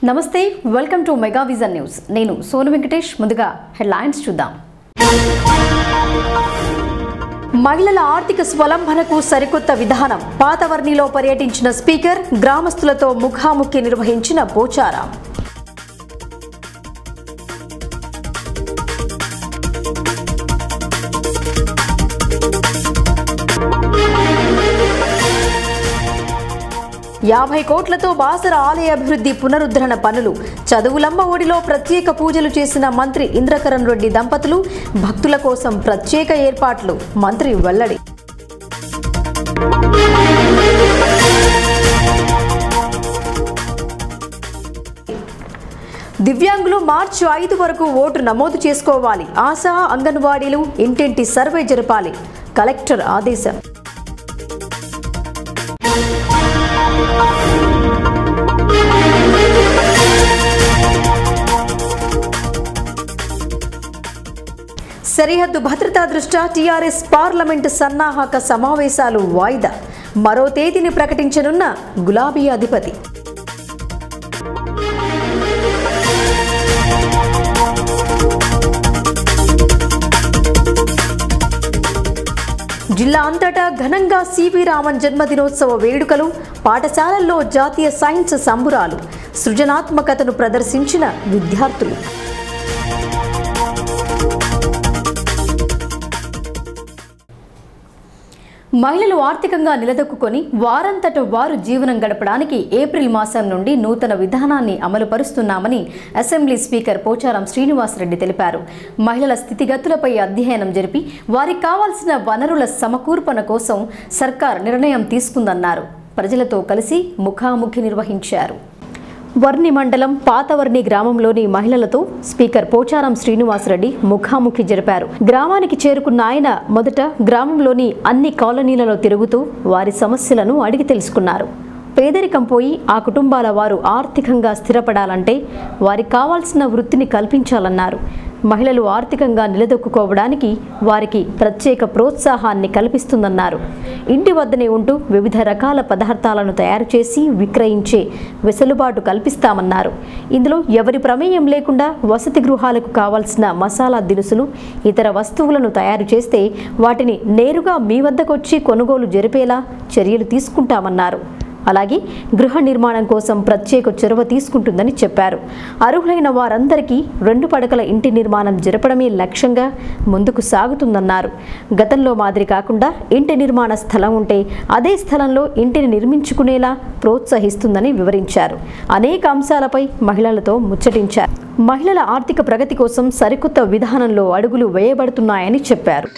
నమస్తే welcome to mega vision news నేను సోను వెంకటేష్ ముందుగా హెడ్లైన్స్ చూద్దాం మహిళల ఆర్థిక స్వలంబనకు సరికొత్త విధానం పాతవర్ణిలో పర్యటించిన స్పీకర్ గ్రామస్తులతో ముఖాముఖి నిర్వహించిన పోచారం యాభై కోట్లతో బాసర ఆలయ అభివృద్ధి పునరుద్ధరణ పనులు చదువులమ్మ ఒడిలో ప్రత్యేక పూజలు చేసిన మంత్రి ఇంద్రకరణ్ రెడ్డి దంపతులు భక్తుల కోసం ప్రత్యేక ఏర్పాట్లు మంత్రి వెల్లడి దివ్యాంగులు మార్చి 5 వరకు ఓటు నమోదు చేసుకోవాలి ఆశా అంగన్వాడీలు ఇంటింటి సర్వే జరపాలి కలెక్టర్ ఆదేశం సరిహద్దు భద్రతా దృష్ట్యా టీఆర్ఎస్ పార్లమెంటు సన్నాహక సమావేశాలు వాయిదా మరో తేదీని ప్రకటించనున్న గులాబీ అధిపతి జిల్లా అంతటా ఘనంగా సివి రామన్ జన్మదినోత్సవ వేడుకలు పాఠశాలల్లో జాతీయ సైన్స్ సంబురాలు సృజనాత్మకతను ప్రదర్శించిన విద్యార్థులు మహిళలు ఆర్థికంగా నిలదొక్కుని వారంతట వారు జీవనం గడపడానికి ఏప్రిల్ మాసం నుండి నూతన విధానాన్ని అమలుపరుస్తున్నామని అసెంబ్లీ స్పీకర్ పోచారం శ్రీనివాసరెడ్డి తెలిపారు. మహిళల స్థితిగతులపై అధ్యయనం జరిపి వారికి కావాల్సిన వనరుల సమకూర్పణ కోసం సర్కార్ నిర్ణయం తీసుకుందన్నారు. ప్రజలతో కలిసి ముఖాముఖి నిర్వహించారు. వర్ణి మండలం పాతవర్ణి గ్రామంలోని మహిళలతో స్పీకర్ పోచారం శ్రీనివాసరెడ్డి ముఖాముఖి జరిపారు. గ్రామానికి చేరుకున్న ఆయన మొదట గ్రామంలోని అన్ని కాలనీలలో తిరుగుతూ వారి సమస్యలను అడిగి తెలుసుకున్నారు. పేదరికం పోయి ఆ కుటుంబాల వారు ఆర్థికంగా స్థిరపడాలంటే వారికి కావాల్సిన వృత్తిని కల్పించాలన్నారు. మహిళలు ఆర్థికంగా నిలదొక్కుకోవడానికి వారికి ప్రత్యేక ప్రోత్సాహాన్ని కల్పిస్తుందన్నారు. ఇంటి వద్దనే ఉంటూ వివిధ రకాల పదార్థాలను తయారు చేసి విక్రయించే వెసులుబాటు కల్పిస్తామన్నారు. ఇందులో ఎవరి ప్రమేయం లేకుండా వసతి గృహాలకు కావాల్సిన మసాలా దినుసులు ఇతర వస్తువులను తయారు చేస్తే వాటిని నేరుగా మీ వద్దకొచ్చి కొనుగోలు జరిపేలా చర్యలు తీసుకుంటామన్నారు. అలాగే గృహ నిర్మాణం కోసం ప్రత్యేక చొరవ తీసుకుంటుందని చెప్పారు. అర్హులైన వారందరికీ 2 పడకల ఇంటి నిర్మాణం జరపడమే లక్ష్యంగా ముందుకు సాగుతుందన్నారు. గతంలో మాదిరి కాకుండా ఇంటి నిర్మాణ స్థలం ఉంటే అదే స్థలంలో ఇంటిని నిర్మించుకునేలా ప్రోత్సహిస్తుందని వివరించారు. అనేక అంశాలపై మహిళలతో ముచ్చటించారు. మహిళల ఆర్థిక ప్రగతి కోసం సరికొత్త విధానంలో అడుగులు వేయబడుతున్నాయని చెప్పారు.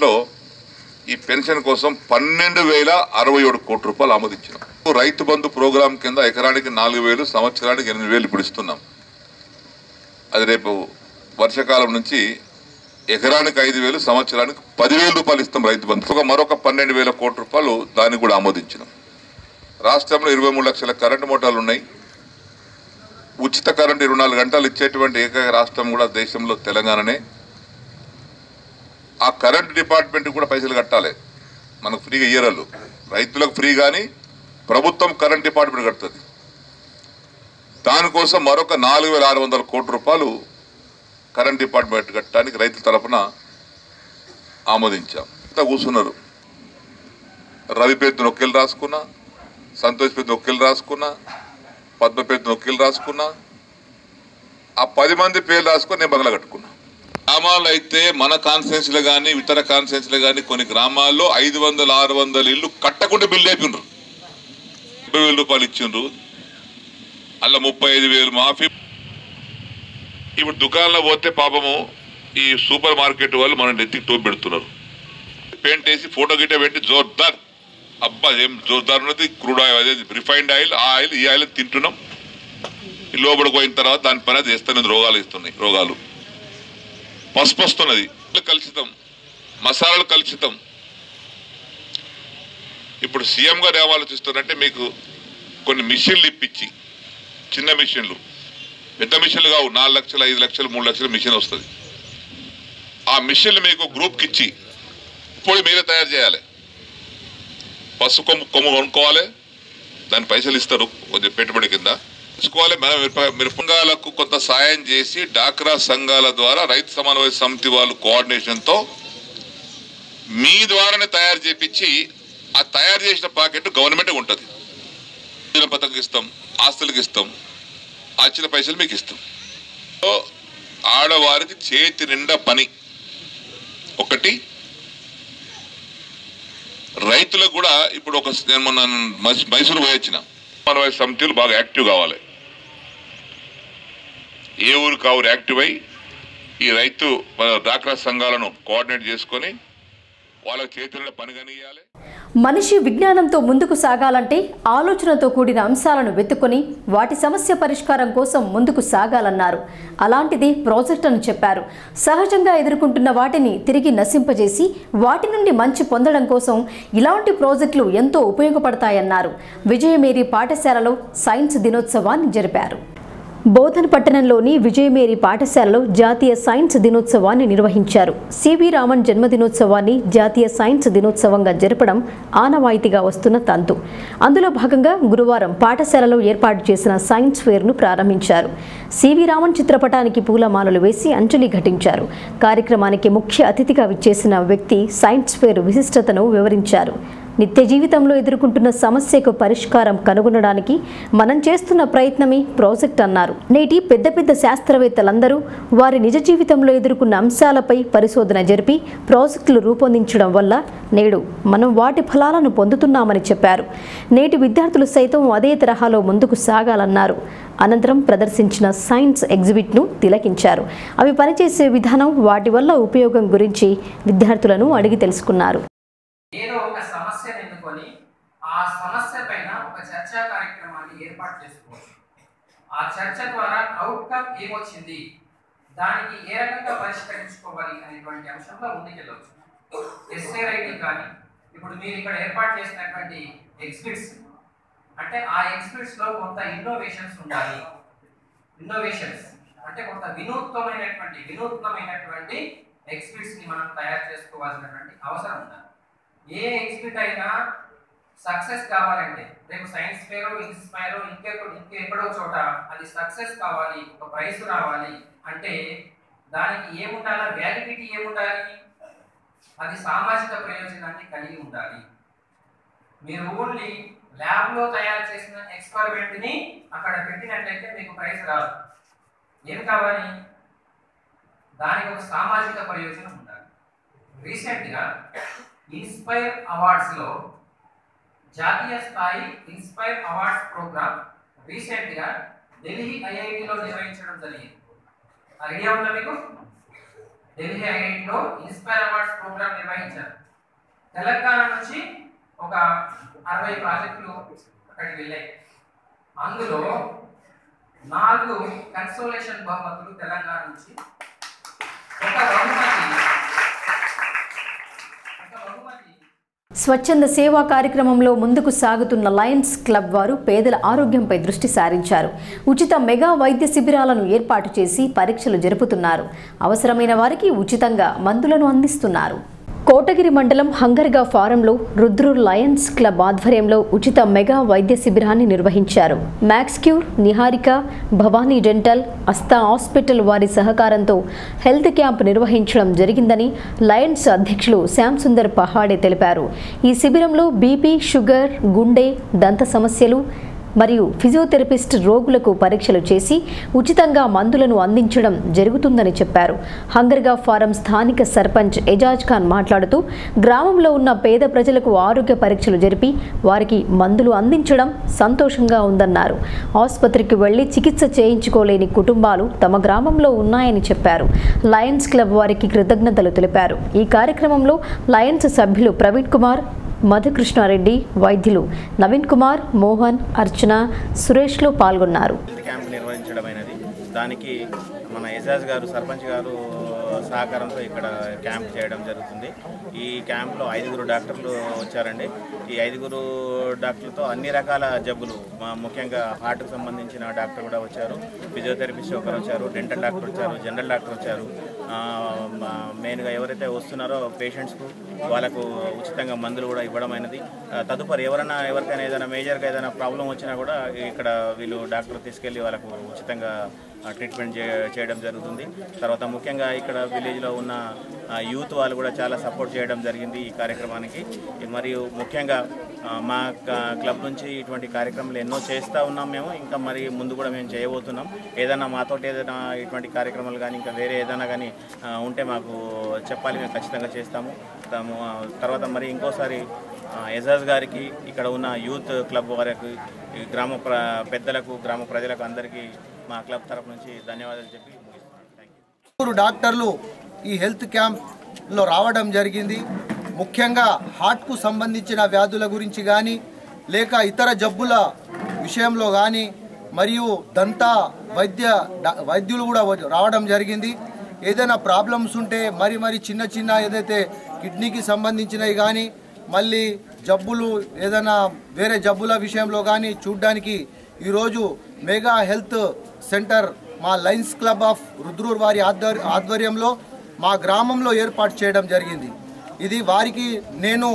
ఈ పెన్షన్ కోసం 12,067 కోట్ల రూపాయలు ఆమోదించాం. రైతు బంధు ప్రోగ్రాం కింద ఎకరానికి 4,000 సంవత్సరానికి 8,000 ఇప్పుడు ఇస్తున్నాం. అది రేపు వర్షాకాలం నుంచి ఎకరానికి 5,000 సంవత్సరానికి 10,000 రూపాయలు ఇస్తాం రైతు బంధు. మరొక 12,000 కోట్ల రూపాయలు దానికి కూడా ఆమోదించినాం. రాష్ట్రంలో 23 లక్షల కరెంటు మోటార్లు ఉన్నాయి. ఉచిత కరెంటు 24 గంటలు ఇచ్చేటువంటి ఏకైక రాష్ట్రం కూడా దేశంలో తెలంగాణనే. ఆ కరెంట్ డిపార్ట్మెంట్ కూడా పైసలు కట్టాలి. మనకు ఫ్రీగా ఇయ్యరాలు, రైతులకు ఫ్రీ కానీ ప్రభుత్వం కరెంట్ డిపార్ట్మెంట్ కడుతుంది. దానికోసం మరొక 4,600 కోట్ల రూపాయలు కరెంట్ డిపార్ట్మెంట్ కట్టడానికి రైతుల తరఫున ఆమోదించాం. అంతా కూర్చున్నారు. రవి పేరుతో నొక్కేలు రాసుకున్నా, సంతోష్ పేరుతో నొక్కేలు రాసుకున్నా, పద్మ పేరుతో నొక్కేలు రాసుకున్నా, ఆ 10 మంది పేర్లు రాసుకొని నేను బగల కట్టుకున్నా. గ్రామాలు అయితే మన కాన్స్టిట్యున్సీలో కానీ ఇతర కాన్స్టిట్యున్సీలో కానీ కొన్ని గ్రామాల్లో 500-600 ఇల్లు కట్టకుండా బిల్లు అయిపోయినారు. 70,000 రూపాయలు ఇచ్చిండ్రు, అలా 35,000 మాఫీ. ఇప్పుడు దుకాణంలో పోతే పాపము ఈ సూపర్ మార్కెట్ వాళ్ళు మన నెత్తికి టోపి పెడుతున్నారు. పెయింట్ వేసి ఫోటో గిట్ట పెట్టి జోర్దార్, అబ్బా ఏం జోర్దార్ ఉన్నది, క్రూడ్ ఆయిల్ అదే రిఫైన్డ్ ఆయిల్, ఆ ఆయిల్ ఈ ఆయిల్ తింటున్నాం. లోపలికి పోయిన తర్వాత దాని పని అది చేస్తున్నది, రోగాలు ఇస్తున్నాయి. రోగాలు పసుపు వస్తున్నది, కలుషితం, మసాలాలు కలుషితం. ఇప్పుడు సీఎం గారు ఏం ఆలోచిస్తున్నారంటే మీకు కొన్ని మిషన్లు ఇప్పించి, చిన్న మిషన్లు, పెద్ద మిషన్లు కావు, 4 లక్షలు 5 లక్షలు 3 లక్షల మిషన్ వస్తుంది. ఆ మిషన్లు మీకు గ్రూప్కి ఇచ్చి పొడి మీరే తయారు చేయాలి. పసుపు కొమ్ము కొనుక్కోవాలి, దాని పైసలు ఇస్తారు కొంచెం పెట్టుబడి కింద. తెచ్చుకోవాలి. మీరు సంఘాలకు కొంత సాయం చేసి డాక్రా సంఘాల ద్వారా రైతు సమన్వయ సమితి వాళ్ళు కోఆర్డినేషన్తో మీ ద్వారానే తయారు చేపించి ఆ తయారు చేసిన ప్యాకెట్ గవర్నమెంట్ ఉంటుంది. పథకం ఇస్తాం, ఆస్తులకు ఇస్తాం, వచ్చిన పైసలు మీకు ఇస్తాం. ఆడవారికి చేతి నిండా పని. ఒకటి రైతులకు కూడా ఇప్పుడు నేను మొన్న మైసూరు పోయి వచ్చిన సమన్వయ సమితిలు బాగా యాక్టివ్ కావాలి. ఏ ఊరు కావురు యాక్టివ్ అయ్యి ఈ రైతు డాక్రా సంఘాలను కోఆర్డినేట్ చేసుకొని వాళ్ళకి చేతుల్లో పని కనియాలి. మనిషి విజ్ఞానంతో ముందుకు సాగాలంటే ఆలోచనతో కూడిన అంశాలను వెతుకొని వాటి సమస్య పరిష్కారం కోసం ముందుకు సాగాలన్నారు. అలాంటిది ప్రాజెక్ట్ అని చెప్పారు. సహజంగా ఎదుర్కొంటున్న వాటిని తిరిగి నశింపజేసి వాటి నుండి మంచి పొందడం కోసం ఇలాంటి ప్రాజెక్టులు ఎంతో ఉపయోగపడతాయన్నారు. విజయమేరీ పాఠశాలలో సైన్స్ దినోత్సవాన్ని జరిపారు. బోధన్ పట్టణంలోని విజయమేరీ పాఠశాలలో జాతీయ సైన్స్ దినోత్సవాన్ని నిర్వహించారు. సివి రామన్ జన్మదినోత్సవాన్ని జాతీయ సైన్స్ దినోత్సవంగా జరపడం ఆనవాయితీగా వస్తున్న తంతు. అందులో భాగంగా గురువారం పాఠశాలలో ఏర్పాటు చేసిన సైన్స్ ఫేర్ను ప్రారంభించారు. సివి రామన్ చిత్రపటానికి పూలమాలలు వేసి అంజలి ఘటించారు. కార్యక్రమానికి ముఖ్య అతిథిగా విచ్చేసిన వ్యక్తి సైన్స్ ఫేర్ విశిష్టతను వివరించారు. నిత్య జీవితంలో ఎదుర్కొంటున్న సమస్యకు పరిష్కారం కనుగొనడానికి మనం చేస్తున్న ప్రయత్నమే ప్రాజెక్ట్ అన్నారు. నేటి పెద్ద పెద్ద శాస్త్రవేత్తలందరూ వారి నిజ జీవితంలో ఎదుర్కొన్న అంశాలపై పరిశోధన జరిపి ప్రాజెక్టులు రూపొందించడం వల్ల నేడు మనం వాటి ఫలాలను పొందుతున్నామని చెప్పారు. నేటి విద్యార్థులు సైతం అదే తరహాలో ముందుకు సాగాలన్నారు. అనంతరం ప్రదర్శించిన సైన్స్ ఎగ్జిబిట్ను తిలకించారు. అవి పనిచేసే విధానం, వాటి వల్ల ఉపయోగం గురించి విద్యార్థులను అడిగి తెలుసుకున్నారు. ఏదో ఒక సమస్యను ఎన్నుకొని ఆ సమస్య పైన ఒక చర్చా కార్యక్రమాన్ని ఏర్పాటు చేసుకోవచ్చు. ఆ చర్చ ద్వారా అవుట్కమ్ ఏమొచ్చింది, దానికి ఏ రకంగా పరిష్కరించుకోవాలి అనేటువంటి అంశంలో ముందుకెళ్ళవచ్చు. ఎస్ఏ రైటింగ్ కానీ ఇప్పుడు మీరు ఇక్కడ ఏర్పాటు చేసినటువంటి ఎగ్జిబిట్స్ అంటే ఆ ఎగ్జిబిట్స్ లో కొంత ఇన్నోవేషన్స్ ఉండాలి. ఇన్నోవేషన్స్ అంటే కొంత వినూత్నమైనటువంటి ఎగ్జిబిట్స్ ని మనం తయారు చేసుకోవాల్సినటువంటి అవసరం ఉండాలి. ఏ ఎగ్జిబిట్ అయినా సక్సెస్ కావాలంటే రేపు సైన్స్ ఫేర్, ఇన్స్పైర్ ఇంకెక్కడో చోట అది సక్సెస్ కావాలి, ఒక ప్రైజ్ రావాలి అంటే దానికి ఏముండాలి, వ్యాలిడిటీ ఏముండాలి, అది సామాజిక ప్రయోజనాన్ని కలిగి ఉండాలి. మీరు ఓన్లీ ల్యాబ్ లో తయారు చేసిన ఎక్స్పెరిమెంట్ ని అక్కడ పెట్టినట్లయితే మీకు ప్రైజ్ రాదు. ఏం కావాలి, దానికి ఒక సామాజిక ప్రయోజనం ఉండాలి. రీసెంట్ గా ఇన్స్పైర్ అవార్డ్స్ లో జాతీయ స్థాయి ఇన్స్పైర్ అవార్డ్స్ ప్రోగ్రామ్ రీసెంట్ గా ఢిల్లీ ఐఐటిలో నిర్వహించడం జరిగింది. ఐడియా ఉందా మీకు? ఢిల్లీ ఐఐటిలో ఇన్స్పైర్ అవార్డ్స్ ప్రోగ్రామ్ నిర్వహించారు. తెలంగాణ నుంచి ఒక 60 ప్రాజెక్టులు అక్కడికి వెళ్ళాయి. అందులో 4 కన్సోలేషన్ బహుమతులు తెలంగాణ నుంచి, ఒక బహుమతి స్వచ్ఛంద సేవా కార్యక్రమంలో ముందుకు సాగుతున్న లయన్స్ క్లబ్ వారు పేదల ఆరోగ్యంపై దృష్టి సారించారు. ఉచిత మెగా వైద్య శిబిరాలను ఏర్పాటు చేసి పరీక్షలు జరుపుతున్నారు. అవసరమైన వారికి ఉచితంగా మందులను అందిస్తున్నారు. కోటగిరి మండలం హంగర్గా ఫారంలో రుద్రు లయన్స్ క్లబ్ ఆధ్వర్యంలో ఉచిత మెగా వైద్య శిబిరాన్ని నిర్వహించారు. మ్యాక్స్క్యూర్, నిహారిక, భవానీ డెంటల్, అస్తా హాస్పిటల్ వారి సహకారంతో హెల్త్ క్యాంప్ నిర్వహించడం జరిగిందని లయన్స్ అధ్యక్షులు శ్యామ్ సుందర్ పహాడే తెలిపారు. ఈ శిబిరంలో బీపీ, షుగర్, గుండె, దంత సమస్యలు మరియు ఫిజియోథెరపిస్ట్ రోగులకు పరీక్షలు చేసి ఉచితంగా మందులను అందించడం జరుగుతుందని చెప్పారు. హంగర్గా ఫారం స్థానిక సర్పంచ్ ఎజాజ్ ఖాన్ మాట్లాడుతూ గ్రామంలో ఉన్న పేద ప్రజలకు ఆరోగ్య పరీక్షలు జరిపి వారికి మందులు అందించడం సంతోషంగా ఉందన్నారు. ఆసుపత్రికి వెళ్లి చికిత్స చేయించుకోలేని కుటుంబాలు తమ గ్రామంలో ఉన్నాయని చెప్పారు. లయన్స్ క్లబ్ వారికి కృతజ్ఞతలు తెలిపారు. ఈ కార్యక్రమంలో లయన్స్ సభ్యులు ప్రవీణ్ కుమార్, మధుకృష్ణారెడ్డి, వైద్యులు నవీన్ కుమార్, మోహన్, అర్చన, సురేష్లు పాల్గొన్నారు. క్యాంప్ నిర్వహించడమైనది. దానికి మన ఎజాజ్ గారు, సర్పంచ్ గారు సహకారంతో ఇక్కడ క్యాంప్ చేయడం జరుగుతుంది. ఈ క్యాంప్లో 5 డాక్టర్లు వచ్చారండి. ఈ 5 డాక్టర్లతో అన్ని రకాల జబ్బులు, ముఖ్యంగా హార్ట్కి సంబంధించిన డాక్టర్ కూడా వచ్చారు, ఫిజియోథెరపిస్ట్ ఒకరు వచ్చారు, డెంటల్ డాక్టర్ వచ్చారు, జనరల్ డాక్టర్ వచ్చారు. మెయిన్గా ఎవరైతే వస్తున్నారో పేషెంట్స్కు వాళ్ళకు ఉచితంగా మందులు కూడా ఇవ్వడం అయినది. తదుపరి ఎవరికైనా ఏదైనా మేజర్గా ఏదైనా ప్రాబ్లం వచ్చినా కూడా ఇక్కడ వీళ్ళు డాక్టర్ తీసుకెళ్ళి వాళ్ళకు ఉచితంగా ట్రీట్మెంట్ చేయడం జరుగుతుంది. తర్వాత ముఖ్యంగా ఇక్కడ విలేజ్లో ఉన్న యూత్ వాళ్ళు కూడా చాలా సపోర్ట్ చేయడం జరిగింది ఈ కార్యక్రమానికి. మరియు ముఖ్యంగా మా క్లబ్ నుంచి ఇటువంటి కార్యక్రమాలు ఎన్నో చేస్తూ ఉన్నాం మేము, ఇంకా మరి ముందు కూడా మేము చేయబోతున్నాం. ఏదైనా మాతోటి ఏదైనా ఇటువంటి కార్యక్రమాలు కానీ ఇంకా వేరే ఏదైనా కానీ ఉంటే మాకు చెప్పాలి, మేము ఖచ్చితంగా చేస్తాము. తర్వాత మరి ఇంకోసారి ఎజాజ్ గారికి, ఇక్కడ ఉన్న యూత్ క్లబ్ వారికి, గ్రామ పెద్దలకు, గ్రామ ప్రజలకు అందరికీ మా క్లబ్ తరపు నుంచి ధన్యవాదాలు చెప్పి ముగిస్తున్నాను. Thank you. డాక్టర్లు ఈ హెల్త్ క్యాంప్లో రావడం జరిగింది. ముఖ్యంగా హార్ట్కు సంబంధించిన వ్యాధుల గురించి కానీ, లేక ఇతర జబ్బుల విషయంలో కానీ, మరియు దంత వైద్యులు కూడా రావడం జరిగింది. ఏదైనా ప్రాబ్లమ్స్ ఉంటే మరి చిన్న ఏదైతే కిడ్నీకి సంబంధించినవి కానీ, మళ్ళీ జబ్బులు ఏదైనా వేరే జబ్బుల విషయంలో కానీ చూడడానికి ఈరోజు మెగా హెల్త్ సెంటర్ మా లయన్స్ క్లబ్ ఆఫ్ రుద్రూర్ వారి ఆధ్వర్యంలో మా గ్రామంలో ఏర్పాటు చేయడం జరిగింది. ఇది వారికి నేను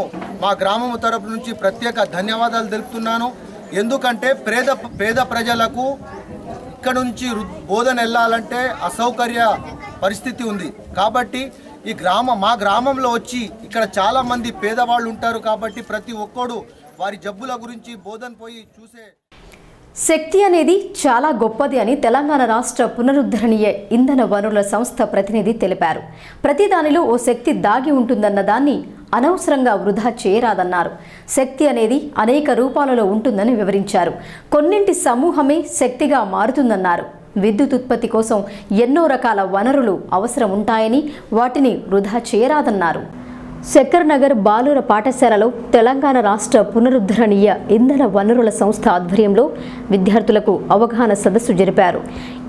మా గ్రామం తరపు నుంచి ప్రత్యేక ధన్యవాదాలు తెలుపుతున్నాను. ఎందుకంటే పేద ప్రజలకు ఇక్కడ నుంచి బోధన వెళ్ళాలంటే అసౌకర్య పరిస్థితి ఉంది. కాబట్టి మా గ్రామంలో వచ్చి ఇక్కడ చాలామంది పేదవాళ్ళు ఉంటారు. కాబట్టి ప్రతి ఒక్కడు వారి జబ్బుల గురించి బోధన పోయి చూసే శక్తి అనేది చాలా గొప్పది అని తెలంగాణ రాష్ట్ర పునరుద్ధరణీయ ఇంధన వనరుల సంస్థ ప్రతినిధి తెలిపారు. ప్రతి దానిలో ఓ శక్తి దాగి ఉంటుందన్న దాన్ని అనవసరంగా వృధా చేయరాదన్నారు. శక్తి అనేది అనేక రూపాలలో ఉంటుందని వివరించారు. కొన్నింటి సమూహమే శక్తిగా మారుతుందన్నారు. విద్యుత్ ఉత్పత్తి కోసం ఎన్నో రకాల వనరులు అవసరం ఉంటాయని వాటిని వృధా చేయరాదన్నారు. శక్కర్ నగర్ బాలుర పాఠశాలలో తెలంగాణ రాష్ట్ర పునరుద్ధరణీయ ఇంధన వనరుల సంస్థ ఆధ్వర్యంలో విద్యార్థులకు అవగాహన సదస్సు జరిపారు.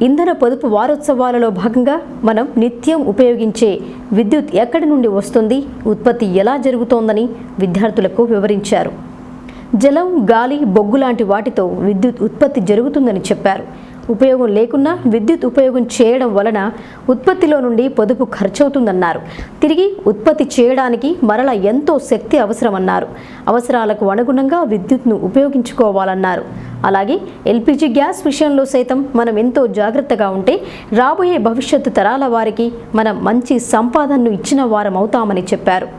ఇంధన పొదుపు వారోత్సవాలలో భాగంగా మనం నిత్యం ఉపయోగించే విద్యుత్ ఎక్కడి నుండి వస్తుంది, ఉత్పత్తి ఎలా జరుగుతోందని విద్యార్థులకు వివరించారు. జలం, గాలి, బొగ్గు లాంటి వాటితో విద్యుత్ ఉత్పత్తి జరుగుతుందని చెప్పారు. ఉపయోగం లేకున్నా విద్యుత్ ఉపయోగం చేయడం వలన ఉత్పత్తిలో నుండి పొదుపు ఖర్చవుతుందన్నారు. తిరిగి ఉత్పత్తి చేయడానికి మరలా ఎంతో శక్తి అవసరమన్నారు. అవసరాలకు అనుగుణంగా విద్యుత్ను ఉపయోగించుకోవాలన్నారు. అలాగే ఎల్పిజి గ్యాస్ విషయంలో సైతం మనం ఎంతో జాగ్రత్తగా ఉంటే రాబోయే భవిష్యత్తు తరాల వారికి మనం మంచి సంపాదనను ఇచ్చిన వారం అవుతామని చెప్పారు.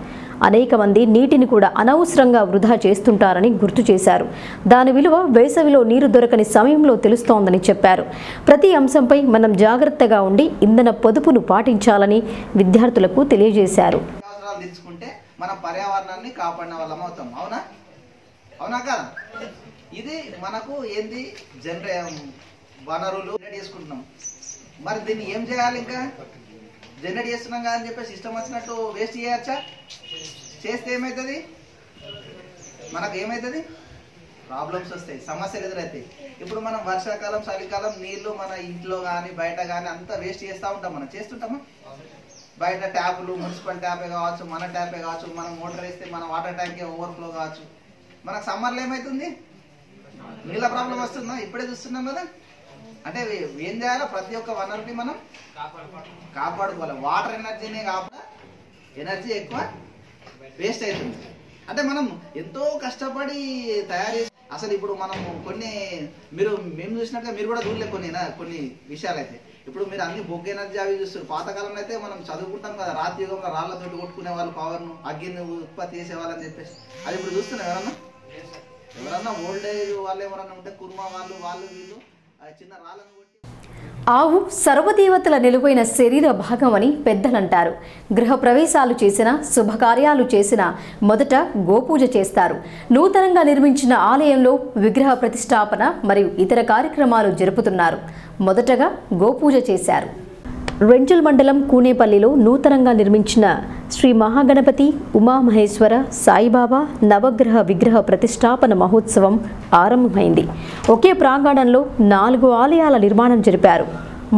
అనేక మంది నీటిని కూడా అనవసరంగా వృధా చేస్తుంటారని గుర్తు చేశారు. దాని విలువ వేసవిలో నీరు దొరకని సమయంలో తెలుస్తోందని చెప్పారు. ప్రతి అంశంపై మనం జాగ్రత్తగా ఉండి ఇంధన పొదుపును పాటించాలని విద్యార్థులకు తెలియజేశారు. మన పర్యావరణాన్ని కాపాడిన వాళ్ళం అవుతాం. అవునా కదా? ఇది మనకు ఏంది వనరులు చేసుకుంటున్నాం. మరి దీన్ని ఏం చేయాలి? ఇంకా జనరేట్ చేస్తున్నాం కదా అని చెప్పేసి ఇష్టం వచ్చినట్టు వేస్ట్ చేయచ్చా? చేస్తే ఏమవుతుంది? మనకు ఏమవుతుంది? ప్రాబ్లమ్స్ వస్తాయి, సమస్యలు ఎదురవుతాయి. ఇప్పుడు మనం వర్షాకాలం, చలికాలం నీళ్లు మన ఇంట్లో కానీ బయట కానీ అంతా వేస్ట్ చేస్తూ ఉంటాం. మనం చేస్తుంటామా? బయట ట్యాపులు, మున్సిపల్ ట్యాపే కావచ్చు, మన ట్యాపే కావచ్చు, మనం మోటార్ వేస్తే మన వాటర్ ట్యాంకే ఓవర్ఫ్లో కావచ్చు. మనకు సమ్మర్లో ఏమవుతుంది? నీళ్ళ ప్రాబ్లం వస్తుందా? ఇప్పుడే చూస్తున్నాం కదా. అంటే ఏం చేయాలో ప్రతి ఒక్క వనరుని మనం కాపాడుకోవాలి. వాటర్ ఎనర్జీనే కాకుండా ఎనర్జీ ఎక్కువ వేస్ట్ అవుతుంది. అంటే మనం ఎంతో కష్టపడి తయారు చేసి అసలు ఇప్పుడు మనం మేము చూసినట్టుగా మీరు కూడా చూడలేదు కొన్ని విషయాలు అయితే. ఇప్పుడు మీరు అన్ని బొగ్గు ఎనర్జీ అవి చూస్తారు. పాతకాలంలో అయితే మనం చదువుకుంటాం కదా, రాతి యుగంలో రాళ్లతోటి కొట్టుకునే వాళ్ళు పవర్ను, అగ్గిని ఉత్పత్తి చేసేవాళ్ళని చెప్పేసి. అది ఇప్పుడు చూస్తున్నాం ఎవరన్నా ఓల్డ్ ఏజ్ వాళ్ళు ఎవరన్నా ఉంటే కుర్మా వాళ్ళు వీళ్ళు చిన్న రాళ్ళను కొట్టి. ఆవు సర్వదేవతల నిలువైన శరీర భాగమని పెద్దలంటారు. గృహ ప్రవేశాలు చేసిన, శుభకార్యాలు చేసిన మొదట గోపూజ చేస్తారు. నూతనంగా నిర్మించిన ఆలయంలో విగ్రహ ప్రతిష్టాపన మరియు ఇతర కార్యక్రమాలు జరుపుతున్నారు. మొదటగా గోపూజ చేశారు. రెంజల్ మండలం కూనేపల్లిలో నూతనంగా నిర్మించిన శ్రీ మహాగణపతి, ఉమామహేశ్వర, సాయిబాబా నవగ్రహ విగ్రహ ప్రతిష్టాపన మహోత్సవం ఆరంభమైంది. ఒకే ప్రాంగణంలో 4 ఆలయాల నిర్మాణం జరిపారు.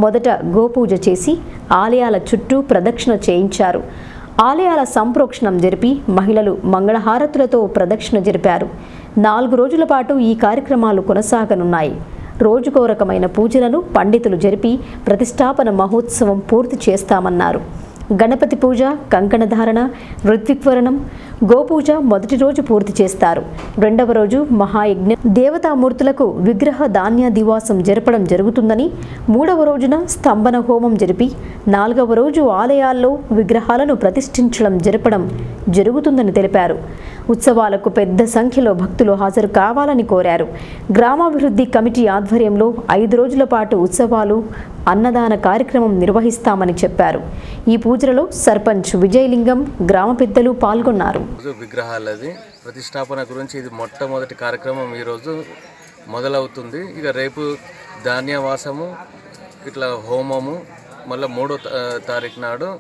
మొదట గోపూజ చేసి ఆలయాల చుట్టూ ప్రదక్షిణ చేయించారు. ఆలయాల సంప్రోక్షణం జరిపి మహిళలు మంగళహారతులతో ప్రదక్షిణ జరిపారు. 4 రోజుల పాటు ఈ కార్యక్రమాలు కొనసాగనున్నాయి. రోజుకో రకమైన పూజలను పండితులు జరిపి ప్రతిష్టాపన మహోత్సవం పూర్తి చేస్తామన్నారు. గణపతి పూజ, కంకణధారణ, ఋత్విక్వరణం, గోపూజ మొదటి రోజు పూర్తి చేస్తారు. 2వ రోజు మహాయజ్ఞం, దేవతామూర్తులకు విగ్రహ ధాన్య దివాసం జరపడం జరుగుతుందని, 3వ రోజున స్తంభన హోమం జరిపి 4వ రోజు ఆలయాల్లో విగ్రహాలను ప్రతిష్ఠించడం జరపడం జరుగుతుందని తెలిపారు. ఉత్సవాలకు పెద్ద సంఖ్యలో భక్తులు హాజరు కావాలని కోరారు. గ్రామాభివృద్ధి కమిటీ ఆధ్వర్యంలో 5 రోజుల పాటు ఉత్సవాలు, అన్నదాన కార్యక్రమం నిర్వహిస్తామని చెప్పారు. ఈ పూజలలో సర్పంచ్ విజయలింగం, గ్రామ పెద్దలు పాల్గొన్నారు. విగ్రహాలది ప్రతిష్టాపన గురించి ఇది మొట్టమొదటి కార్యక్రమం ఈరోజు మొదలవుతుంది. ఇక రేపు ధాన్యవాసము, ఇట్లా హోమము, మళ్ళీ 3వ తారీఖు నాడు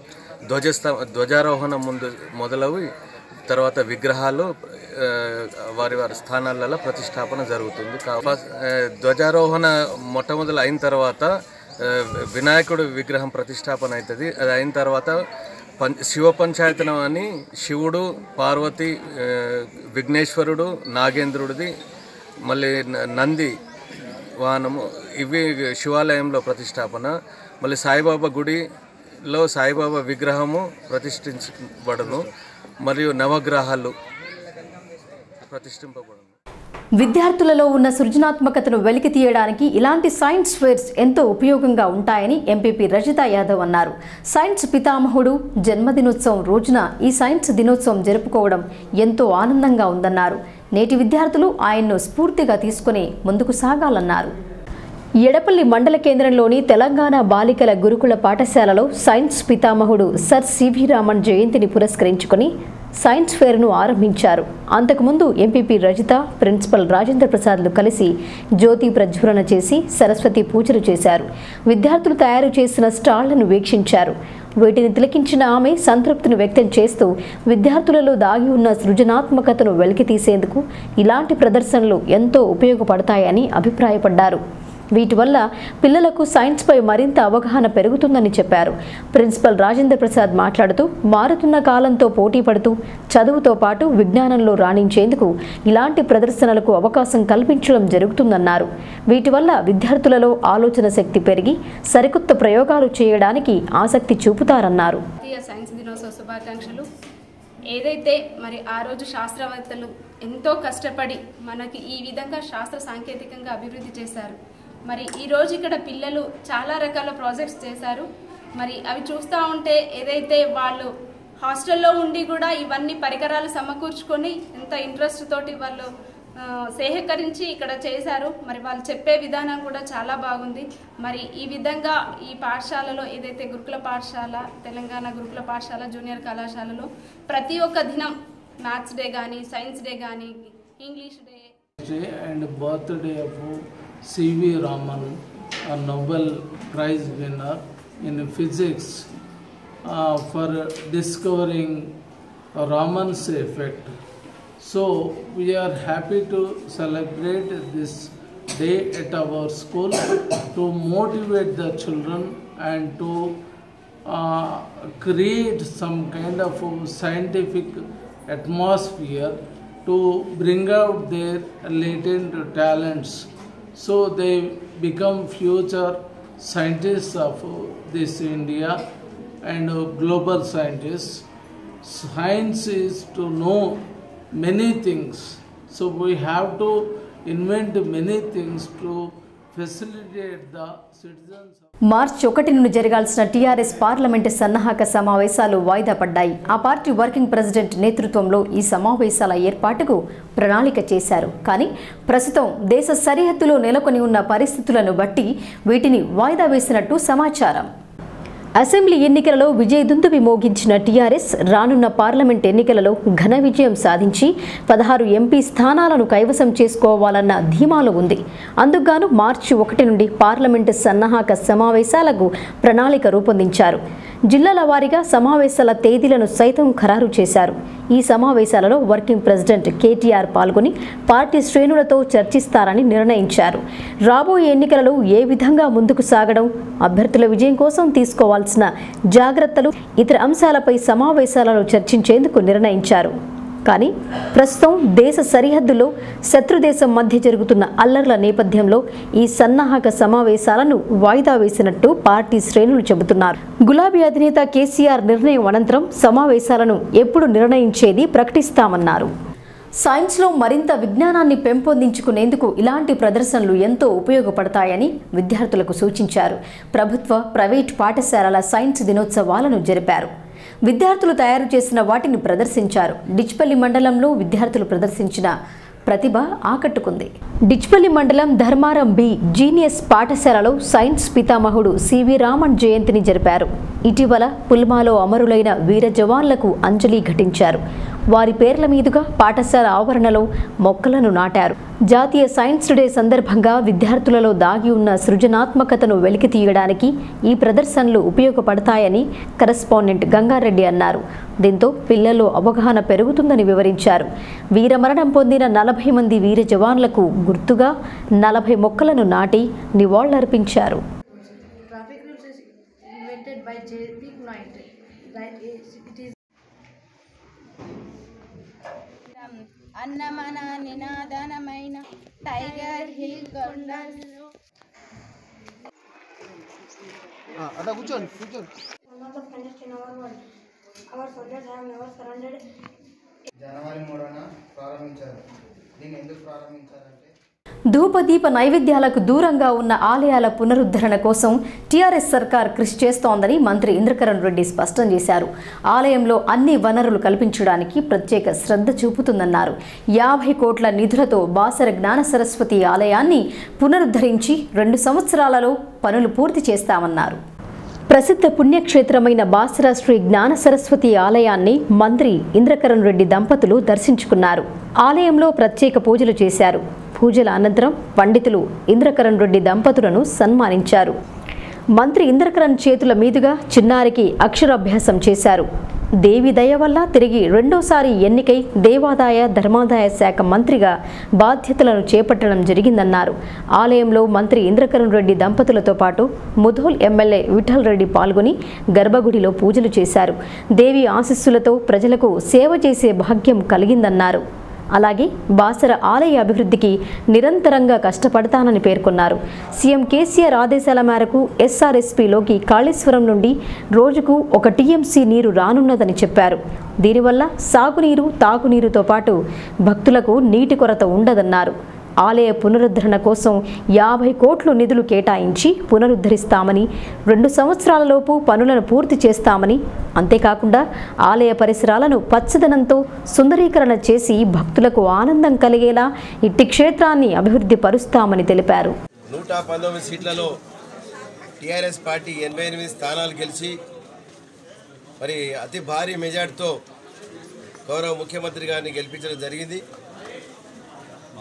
ధ్వజారోహణం ముందు మొదలవి తర్వాత విగ్రహాలు వారి స్థానాలలో ప్రతిష్టాపన జరుగుతుంది. ధ్వజారోహణ మొట్టమొదలు అయిన తర్వాత వినాయకుడు విగ్రహం ప్రతిష్టాపన అవుతుంది. అది అయిన తర్వాత శివ పంచాయతనం అని శివుడు, పార్వతి, విఘ్నేశ్వరుడు, నాగేంద్రుడిది, మళ్ళీ నంది వాహనము, ఇవి శివాలయంలో ప్రతిష్టాపన. మళ్ళీ సాయిబాబా గుడిలో సాయిబాబా విగ్రహము ప్రతిష్ఠించబడును. మరియు నవగ్రహాలు ప్రతిష్ఠింపబడును. విద్యార్థులలో ఉన్న సృజనాత్మకతను వెలికి తీయడానికి ఇలాంటి సైన్స్ ఫేర్స్ ఎంతో ఉపయోగంగా ఉంటాయని ఎంపీపీ రజితా యాదవ్ అన్నారు. సైన్స్ పితామహుడు జన్మదినోత్సవం రోజున ఈ సైన్స్ దినోత్సవం జరుపుకోవడం ఎంతో ఆనందంగా ఉందన్నారు. నేటి విద్యార్థులు ఆయన్ను స్ఫూర్తిగా తీసుకుని ముందుకు సాగాలన్నారు. ఎడపల్లి మండల కేంద్రంలోని తెలంగాణ బాలికల గురుకుల పాఠశాలలో సైన్స్ పితామహుడు సర్ సివి రామన్ జయంతిని పురస్కరించుకుని సైన్స్ ఫేర్ను ఆరంభించారు. అంతకుముందు ఎంపీపీ రజిత, ప్రిన్సిపల్ రాజేంద్ర ప్రసాద్లు కలిసి జ్యోతి ప్రజ్వలన చేసి సరస్వతి పూజలు చేశారు. విద్యార్థులు తయారు చేసిన స్టాళ్లను వీక్షించారు. వీటిని తిలకించిన ఆమె సంతృప్తిని వ్యక్తం చేస్తూ విద్యార్థులలో దాగి ఉన్న సృజనాత్మకతను వెలికితీసేందుకు ఇలాంటి ప్రదర్శనలు ఎంతో ఉపయోగపడతాయని అభిప్రాయపడ్డారు. వీటి వల్ల పిల్లలకు సైన్స్పై మరింత అవగాహన పెరుగుతుందని చెప్పారు. ప్రిన్సిపల్ రాజేంద్ర ప్రసాద్ మాట్లాడుతూ మారుతున్న కాలంతో పోటీ పడుతూ చదువుతో పాటు విజ్ఞానంలో రాణించేందుకు ఇలాంటి ప్రదర్శనలకు అవకాశం కల్పించడం జరుగుతుందన్నారు. వీటి వల్ల విద్యార్థులలో ఆలోచన శక్తి పెరిగి సరికొత్త ప్రయోగాలు చేయడానికి ఆసక్తి చూపుతారన్నారు. సైన్స్ దినోత్సవ శుభాకాంక్షలు. ఏదైతే మరి ఆ రోజు శాస్త్రవేత్తలు ఎంతో కష్టపడి మనకి ఈ విధంగా శాస్త్ర సాంకేతికంగా అభివృద్ధి చేశారు. మరి ఈరోజు ఇక్కడ పిల్లలు చాలా రకాల ప్రాజెక్ట్స్ చేశారు. మరి అవి చూస్తూ ఉంటే ఏదైతే వాళ్ళు హాస్టల్లో ఉండి కూడా ఇవన్నీ పరికరాలు సమకూర్చుకొని ఎంత ఇంట్రెస్ట్ తోటి వాళ్ళు సేకరించి ఇక్కడ చేశారు. మరి వాళ్ళు చెప్పే విధానం కూడా చాలా బాగుంది. మరి ఈ విధంగా ఈ పాఠశాలలో ఏదైతే గురుకుల పాఠశాల, తెలంగాణ గురుకుల పాఠశాల జూనియర్ కళాశాలలో ప్రతి ఒక్క దినం మ్యాథ్స్ డే కానీ, సైన్స్ డే కానీ, English day and birthday of C.V. Raman, a Nobel Prize winner in physics, for discovering Raman's effect. So we are happy to celebrate this day at our school to motivate the children and to create some kind of scientific atmosphere to bring out their latent talents, so they become future scientists of this India and global scientists. Science is to know many things, so we have to invent many things to facilitate the citizens. మార్చి 1 నుండి జరగాల్సిన TRS parliament సన్నాహక సమావేశాలు వాయిదా పడ్డాయి. ఆ party working president నేతృత్వంలో ఈ సమావేశాల ఏర్పాటుకు ప్రణాళిక చేశారు. కానీ ప్రస్తుతం దేశ సరిహద్దులో నెలకొని ఉన్న పరిస్థితులను బట్టి వీటిని వాయిదా వేసినట్టు సమాచారం. అసెంబ్లీ ఎన్నికలలో విజయదుందుబి మోగించిన టీఆర్ఎస్ రానున్న పార్లమెంట్ ఎన్నికలలో ఘన విజయం సాధించి 16 ఎంపీ స్థానాలను కైవసం చేసుకోవాలన్న ధీమాలో ఉంది. అందుకుగాను మార్చి 1 నుండి పార్లమెంటు సన్నాహక సమావేశాలకు ప్రణాళిక రూపొందించారు. జిల్లాల వారీగా సమావేశాల తేదీలను సైతం ఖరారు చేశారు. ఈ సమావేశాలలో వర్కింగ్ ప్రెసిడెంట్ కేటీఆర్ పాల్గొని పార్టీ శ్రేణులతో చర్చిస్తారని నిర్ణయించారు. రాబోయే ఎన్నికలలో ఏ విధంగా ముందుకు సాగడం, అభ్యర్థుల విజయం కోసం తీసుకోవాల్సిన జాగ్రత్తలు, ఇతర అంశాలపై సమావేశాలలో చర్చించేందుకు నిర్ణయించారు. కానీ ప్రస్తుతం దేశ సరిహద్దులో శత్రుదేశం మధ్య జరుగుతున్న అల్లర్ల నేపథ్యంలో ఈ సన్నాహక సమావేశాలను వాయిదా వేసినట్టు పార్టీ శ్రేణులు చెబుతున్నారు. గులాబీ అధినేత కేసీఆర్ నిర్ణయం అనంతరం సమావేశాలను ఎప్పుడు నిర్ణయించేది ప్రకటిస్తామన్నారు. సైన్స్లో మరింత విజ్ఞానాన్ని పెంపొందించుకునేందుకు ఇలాంటి ప్రదర్శనలు ఎంతో ఉపయోగపడతాయని విద్యార్థులకు సూచించారు. ప్రభుత్వ, ప్రైవేట్ పాఠశాలల సైన్స్ దినోత్సవాలను జరిపారు. విద్యార్థులు తయారు చేసిన వాటిని ప్రదర్శించారు. డిచ్పల్లి మండలంలో విద్యార్థులు ప్రదర్శించిన ప్రతిభ ఆకట్టుకుంది. డిచ్పల్లి మండలం ధర్మారం బి జీనియస్ పాఠశాలలో సైన్స్ పితామహుడు సివి రామన్ జయంతిని జరిపారు. ఇటీవల పుల్మాలో అమరులైన వీర జవాన్లకు అంజలి ఘటించారు. వారి పేర్ల మీదుగా పాఠశాల ఆవరణలో మొక్కలను నాటారు. జాతీయ సైన్స్ డే సందర్భంగా విద్యార్థులలో దాగి ఉన్న సృజనాత్మకతను వెలికి తీయడానికి ఈ ప్రదర్శనలు ఉపయోగపడతాయని కరెస్పాండెంట్ గంగారెడ్డి అన్నారు. దీంతో పిల్లల్లో అవగాహన పెరుగుతుందని వివరించారు. వీరమరణం పొందిన 40 మంది వీర జవాన్లకు గుర్తుగా 40 మొక్కలను నాటి నివాళులర్పించారు. అన్నమన నినాదనమైన టైగర్ హిల్ కొండలు అలా కూర్చోండి. జనవరి 3న ప్రారంభించారు. దీన్ని ఎందుకు ప్రారంభించారంటే ధూపదీప నైవేద్యాలకు దూరంగా ఉన్న ఆలయాల పునరుద్ధరణ కోసం టీఆర్ఎస్ సర్కార్ కృషి చేస్తోందని మంత్రి ఇంద్రకరణ్ రెడ్డి స్పష్టం చేశారు. ఆలయంలో అన్ని వనరులు కల్పించడానికి ప్రత్యేక శ్రద్ధ చూపుతుందన్నారు. 50 కోట్ల నిధులతో బాసర జ్ఞాన సరస్వతి ఆలయాన్ని పునరుద్ధరించి 2 సంవత్సరాలలో పనులు పూర్తి చేస్తామన్నారు. ప్రసిద్ధ పుణ్యక్షేత్రమైన బాసర శ్రీ జ్ఞాన సరస్వతి ఆలయాన్ని మంత్రి ఇంద్రకరణ్ రెడ్డి దంపతులు దర్శించుకున్నారు. ఆలయంలో ప్రత్యేక పూజలు చేశారు. పూజల అనంతరం పండితులు ఇంద్రకరణ్ రెడ్డి దంపతులను సన్మానించారు. మంత్రి ఇంద్రకరణ్ చేతుల మీదుగా చిన్నారికి అక్షరాభ్యాసం చేశారు. దేవి దయ వల్ల తిరిగి రెండోసారి ఎన్నికై దేవాదాయ ధర్మాదాయ శాఖ మంత్రిగా బాధ్యతలను చేపట్టడం జరిగిందన్నారు. ఆలయంలో మంత్రి ఇంద్రకరణ్ రెడ్డి దంపతులతో పాటు ముధోల్ ఎమ్మెల్యే విఠల్ రెడ్డి పాల్గొని గర్భగుడిలో పూజలు చేశారు. దేవి ఆశీస్సులతో ప్రజలకు సేవ చేసే భాగ్యం కలిగిందన్నారు. అలాగే బాసర ఆలయ అభివృద్ధికి నిరంతరంగా కష్టపడతానని పేర్కొన్నారు. సీఎం కేసీఆర్ ఆదేశాల మేరకు ఎస్ఆర్ఎస్పీలోకి కాళేశ్వరం నుండి రోజుకు 1 టీఎంసీ నీరు రానున్నదని చెప్పారు. దీనివల్ల సాగునీరు, తాగునీరుతో పాటు భక్తులకు నీటి కొరత ఉండదన్నారు. ఆలయ పునరుద్ధరణ కోసం 50 కోట్లు నిధులు కేటాయించి పునరుద్ధరిస్తామని, 2 సంవత్సరాలలోపు పనులను పూర్తి చేస్తామని, అంతేకాకుండా ఆలయ పరిసరాలను పచ్చదనంతో సుందరీకరణ చేసి భక్తులకు ఆనందం కలిగేలా ఇట్టి క్షేత్రాన్ని అభివృద్ధి పరుస్తామని తెలిపారు. 119 సీట్లలో టీఆర్ఎస్ పార్టీ 88 స్థానాలు గెలిచి మరి అతి భారీ మెజార్టీతో గౌరవ ముఖ్యమంత్రి గారిని గెలిపించడం జరిగింది.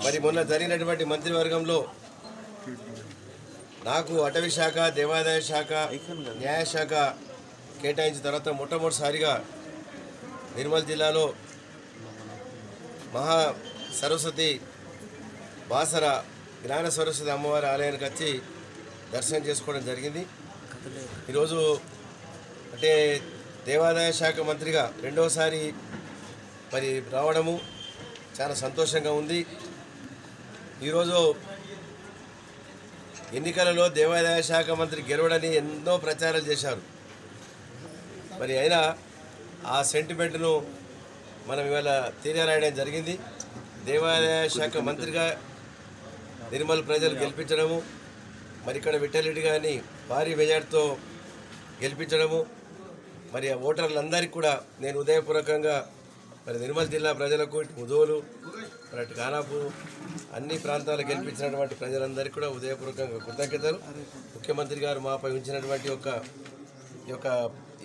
మరి మొన్న జరిగినటువంటి మంత్రివర్గంలో నాకు అటవీ శాఖ, దేవాదాయ శాఖ, న్యాయశాఖ కేటాయించిన తర్వాత మొట్టమొదటిసారిగా నిర్మల్ జిల్లాలో మహా సరస్వతి బాసర జ్ఞాన సరస్వతి అమ్మవారి ఆలయానికి వచ్చి దర్శనం చేసుకోవడం జరిగింది. ఈరోజు అంటే దేవాదాయ శాఖ మంత్రిగా రెండవసారి మరి రావడము చాలా సంతోషంగా ఉంది. ఈరోజు ఎన్నికలలో దేవాదాయ శాఖ మంత్రి గెలవడని ఎన్నో ప్రచారాలు చేశారు. మరి అయినా ఆ సెంటిమెంట్ను మనం ఇవాళ తీరారాయడం జరిగింది. దేవాదాయ శాఖ మంత్రిగా నిర్మల్ ప్రజలు గెలిపించడము, మరి ఇక్కడ విఠలరెడ్డి గారిని భారీ మెజార్టీతో గెలిపించడము, మరి ఆ ఓటర్లందరికీ కూడా నేను ఉదయపూర్వకంగా మరి నిర్మల్ జిల్లా ప్రజలకు, ఇటు ముదోలు, మరి అటు ఖానాపూర్ అన్ని ప్రాంతాలు గెలిపించినటువంటి ప్రజలందరికీ కూడా ఉదయపూర్వకంగా కృతజ్ఞతలు. ముఖ్యమంత్రి గారు మాపై ఉంచినటువంటి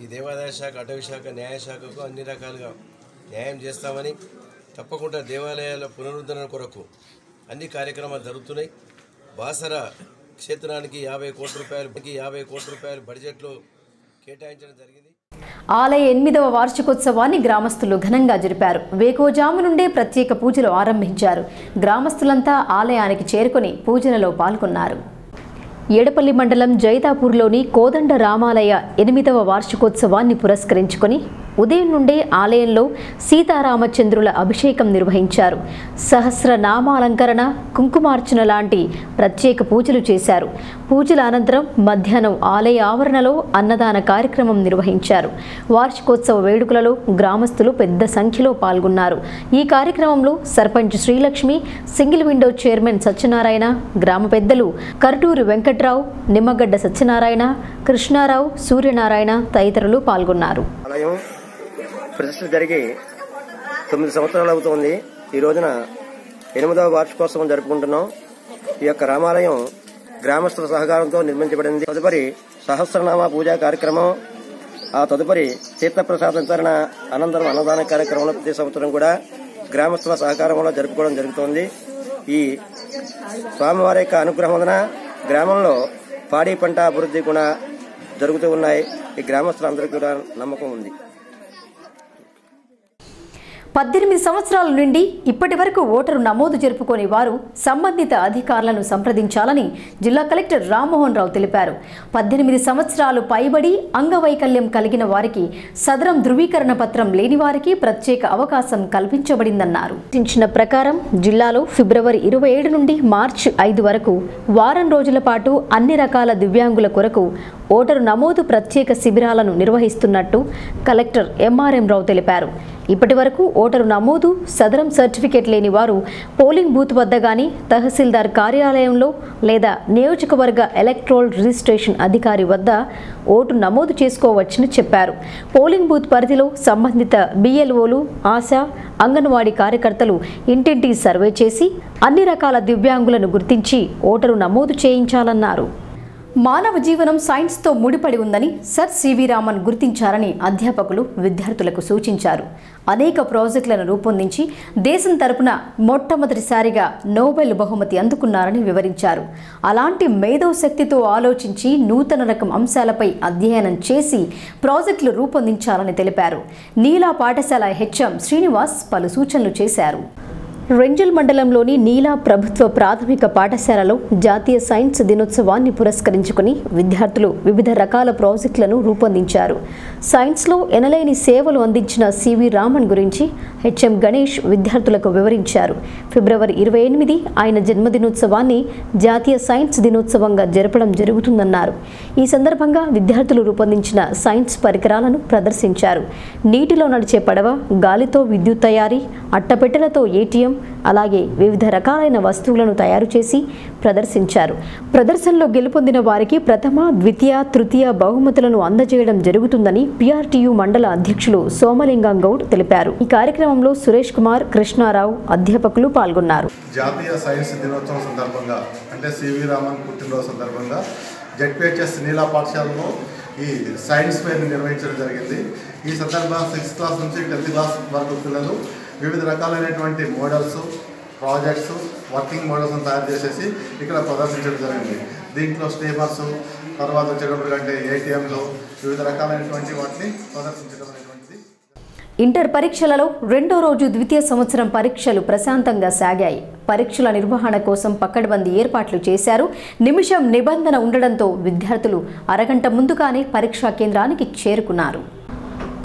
ఈ దేవాదాయ శాఖ, అటవీ శాఖ, న్యాయశాఖకు అన్ని రకాలుగా న్యాయం చేస్తామని, తప్పకుండా దేవాలయాల పునరుద్ధరణ కొరకు అన్ని కార్యక్రమాలు జరుగుతున్నాయి. బాసర క్షేత్రానికి 50 కోట్ల రూపాయలు బడ్జెట్లో కేటాయించడం జరిగింది. ఆలయ 8వ వార్షికోత్సవాన్ని గ్రామస్తులు ఘనంగా జరిపారు. వేకోజాము నుండే ప్రత్యేక పూజలు ఆరంభించారు. గ్రామస్తులంతా ఆలయానికి చేరుకుని పూజలలో పాల్గొన్నారు. ఏడపల్లి మండలం జైతాపూర్లోని కోదండ రామాలయ 8వ వార్షికోత్సవాన్ని పురస్కరించుకొని ఉదయం నుండే ఆలయంలో సీతారామచంద్రుల అభిషేకం నిర్వహించారు. సహస్రనామాలంకరణ, కుంకుమార్చన లాంటి ప్రత్యేక పూజలు చేశారు. పూజల అనంతరం మధ్యాహ్నం ఆలయ ఆవరణలో అన్నదాన కార్యక్రమం నిర్వహించారు. వార్షికోత్సవ వేడుకలలో గ్రామస్తులు పెద్ద సంఖ్యలో పాల్గొన్నారు. ఈ కార్యక్రమంలో sarpanch Srilakshmi, single window chairman Satyanarayana, గ్రామ పెద్దలు కర్టూరి వెంకట్రావు, నిమ్మగడ్డ సత్యనారాయణ, కృష్ణారావు, సూర్యనారాయణ తదితరులు పాల్గొన్నారు. ప్రతిష్ఠ జరిగి 9 సంవత్సరాలు అవుతోంది. ఈ రోజున 8వ వార్షికోత్సవం జరుపుకుంటున్నాం. ఈ యొక్క రామాలయం గ్రామస్తుల సహకారంతో నిర్మించబడింది. తదుపరి సహస్రనామ పూజా కార్యక్రమం, ఆ తదుపరి తీర్థప్రసాద వితరణ, అనంతరం అన్నదాన కార్యక్రమంలో ప్రతి సంవత్సరం కూడా గ్రామస్తుల సహకారంలో జరుపుకోవడం జరుగుతోంది. ఈ స్వామివారి యొక్క అనుగ్రహం వలన గ్రామంలో పాడి పంట అభివృద్ధి కూడా జరుగుతూ ఉన్నాయి. ఈ గ్రామస్తులందరికీ కూడా నమ్మకం ఉంది. 18 సంవత్సరాల నుండి ఇప్పటి వరకు ఓటరు నమోదు జరుపుకోని వారు సంబంధిత అధికారులను సంప్రదించాలని జిల్లా కలెక్టర్ రామ్మోహన్ రావు తెలిపారు. 18 సంవత్సరాలు పైబడి అంగవైకల్యం కలిగిన వారికి, సదరం ధృవీకరణ పత్రం లేని వారికి ప్రత్యేక అవకాశం కల్పించబడిందన్నారు. సూచించిన ప్రకారం జిల్లాలో ఫిబ్రవరి 27 నుండి మార్చి 5 వరకు వారం రోజుల పాటు అన్ని రకాల దివ్యాంగుల కొరకు ఓటరు నమోదు ప్రత్యేక శిబిరాలను నిర్వహిస్తున్నట్టు కలెక్టర్ ఎంఆర్ఎం రావు తెలిపారు. ఇప్పటి వరకు ఓటరు నమోదు, సదరం సర్టిఫికేట్ లేని వారు పోలింగ్ బూత్ వద్ద గాని, తహసీల్దార్ కార్యాలయంలో లేదా నియోజకవర్గ ఎలక్ట్రోల్ రిజిస్ట్రేషన్ అధికారి వద్ద ఓటు నమోదు చేసుకోవచ్చని చెప్పారు. పోలింగ్ బూత్ పరిధిలో సంబంధిత బిఎల్ఓలు, ఆశా, అంగన్వాడీ కార్యకర్తలు ఇంటింటి సర్వే చేసి అన్ని రకాల దివ్యాంగులను గుర్తించి ఓటరు నమోదు చేయించాలన్నారు. మానవ జీవనం సైన్స్తో ముడిపడి ఉందని సర్ సివి రామన్ గుర్తించారని అధ్యాపకులు విద్యార్థులకు సూచించారు. అనేక ప్రాజెక్టులను రూపొందించి దేశం తరపున మొట్టమొదటిసారిగా నోబెల్ బహుమతి అందుకున్నారని వివరించారు. అలాంటి మేధో శక్తితో ఆలోచించి నూతన రకం అంశాలపై అధ్యయనం చేసి ప్రాజెక్టులు రూపొందించాలని తెలిపారు. నీలా పాఠశాల హెచ్ఎం శ్రీనివాస్ పలు సూచనలు చేశారు. రెంజల్ మండలంలోని నీలా ప్రభుత్వ ప్రాథమిక పాఠశాలలో జాతీయ సైన్స్ దినోత్సవాన్ని పురస్కరించుకుని విద్యార్థులు వివిధ రకాల ప్రాజెక్టులను రూపొందించారు. సైన్స్లో ఎనలేని సేవలు అందించిన సివి రామన్ గురించి హెచ్ఎం గణేష్ విద్యార్థులకు వివరించారు. ఫిబ్రవరి 28 ఆయన జన్మదినోత్సవాన్ని జాతీయ సైన్స్ దినోత్సవంగా జరపడం జరుగుతుందన్నారు. ఈ సందర్భంగా విద్యార్థులు రూపొందించిన సైన్స్ పరికరాలను ప్రదర్శించారు. నీటిలో నడిచే పడవ, గాలితో విద్యుత్ తయారీ, అట్టపెట్టెలతో ఏటీఎం, అలాగే వివిధ రకాలైన వస్తువులను తయారు చేసి ప్రదర్శించారు. ప్రదర్శనలో గెలుపొందిన వారికి ప్రథమ, ద్వితీయ, తృతీయ బహుమతులను అందజేయడం జరుగుతుందని పిఆర్టీయూ మండల అధ్యక్షులు సోమలింగం గౌడ్ తెలిపారు. ఈ కార్యక్రమంలో సురేష్ కుమార్, కృష్ణారావు అధ్యాపకులు పాల్గొన్నారు. జాతీయ సైన్స్ దినోత్సవం సందర్భంగా అంటే సివి రామన్ పుట్టినరోజు సందర్భంగా జెడ్పీహెచ్ఎస్ నీలా పాఠశాలలో ఈ సైన్స్ ఫెయిర్ నిర్వహించడం జరిగింది. ఈ సందర్భంగా 6th క్లాస్ నుంచి 10th క్లాస్ వరకు పిల్లలు వివిధ రకాలైనటువంటి మోడల్స్, ప్రాజెక్ట్స్, వర్కింగ్ మోడల్స్ని తయారు చేసేసి ఇక్కడ ప్రదర్శించడం జరిగింది. దీంట్లో స్టీమర్స్, తర్వాత వచ్చేటప్పటికంటే ఏటీఎంలు, వివిధ రకాలైనటువంటి వాటిని ప్రదర్శించడం అనేటువంటిది. ఇంటర్ పరీక్షలలో రెండో రోజు ద్వితీయ సంవత్సరం పరీక్షలు ప్రశాంతంగా సాగాయి. పరీక్షల నిర్వహణ కోసం పకడ్బందీ ఏర్పాట్లు చేశారు. నిమిషం నిబంధన ఉండడంతో విద్యార్థులు అరగంట ముందుగానే పరీక్షా కేంద్రానికి చేరుకున్నారు.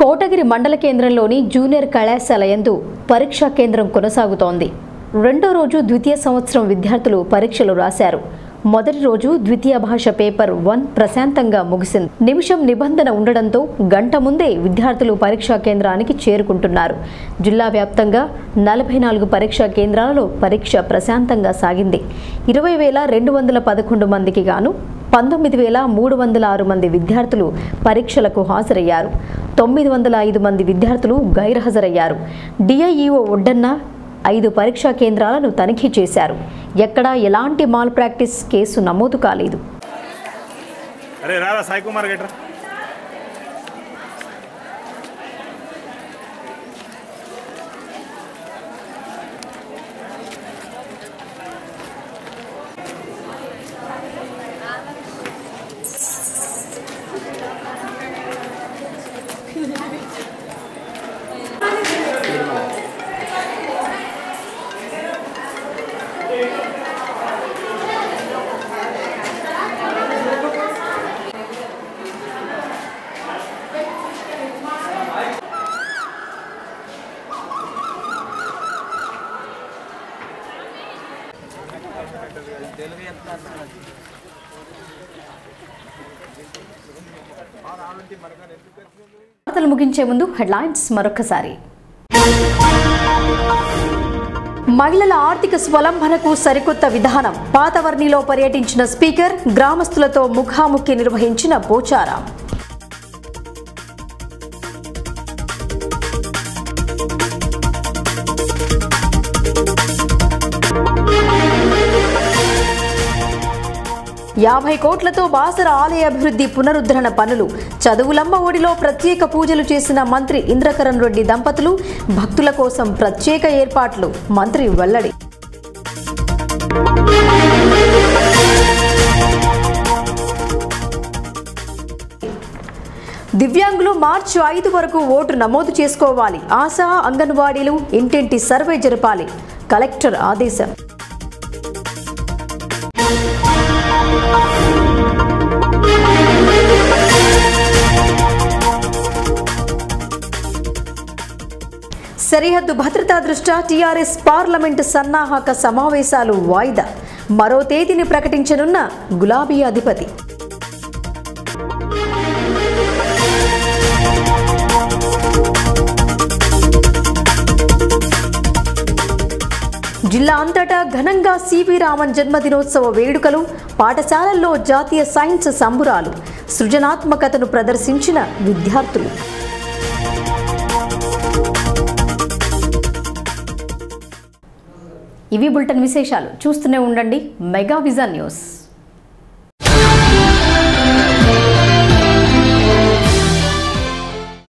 కోటగిరి మండల కేంద్రంలోని జూనియర్ కళాశాల యందు పరీక్షా కేంద్రం కొనసాగుతోంది. రెండో రోజు ద్వితీయ సంవత్సరం విద్యార్థులు పరీక్షలు రాశారు. మొదటి రోజు ద్వితీయ భాష పేపర్ 1 ప్రశాంతంగా ముగిసింది. నిమిషం నిబంధన ఉండడంతో గంట ముందే విద్యార్థులు పరీక్షా కేంద్రానికి చేరుకుంటున్నారు. జిల్లా వ్యాప్తంగా 44 పరీక్షా కేంద్రాలలో పరీక్ష ప్రశాంతంగా సాగింది. 20,211 మందికి గాను 19,306 మంది విద్యార్థులు పరీక్షలకు హాజరయ్యారు. 905 మంది విద్యార్థులు గైర్హాజరయ్యారు. డిఐఈఓ ఒడ్డన్న 5 పరీక్షా కేంద్రాలను తనిఖీ చేశారు. ఎక్కడా ఎలాంటి మాల్ ప్రాక్టీస్ కేసు నమోదు కాలేదు. వార్తలు ముగించే ముందు హెడ్లైన్స్ మరొకసారి. మహిళల ఆర్థిక స్వలంబనకు సరికొత్త విధానం. పాతవర్ణిలో పర్యటించిన స్పీకర్, గ్రామస్తులతో ముఖాముఖి నిర్వహించిన పోచారం. యాభై కోట్లతో బాసర ఆలయ అభివృద్ధి పునరుద్ధరణ పనులు. చదువులమ్మ ఒడిలో ప్రత్యేక పూజలు చేసిన మంత్రి ఇంద్రకరణ్ రెడ్డి దంపతులు. భక్తుల కోసం ప్రత్యేక ఏర్పాట్లు. మంత్రి వెల్లడి. దివ్యాంగులు మార్చి 5 వరకు ఓటు నమోదు చేసుకోవాలి. ఆశా, అంగన్వాడీలు ఇంటింటి సర్వే జరపాలి. కలెక్టర్ ఆదేశం. సరిహద్దు భద్రతా దృష్ట్యా టీఆర్ఎస్ పార్లమెంటు సన్నాహక సమావేశాలు వాయిదా. మరో తేదీని ప్రకటించనున్న గులాబీ అధిపతి. జిల్లా అంతటా ఘనంగా సివి రామన్ జన్మదినోత్సవ వేడుకలు. పాఠశాలల్లో జాతీయ సైన్స్ సంబురాలు. సృజనాత్మకతను ప్రదర్శించిన విద్యార్థులు. ఇవి బులెటిన్ విశేషాలు. చూస్తూనే ఉండండి మెగా విజన్ న్యూస్.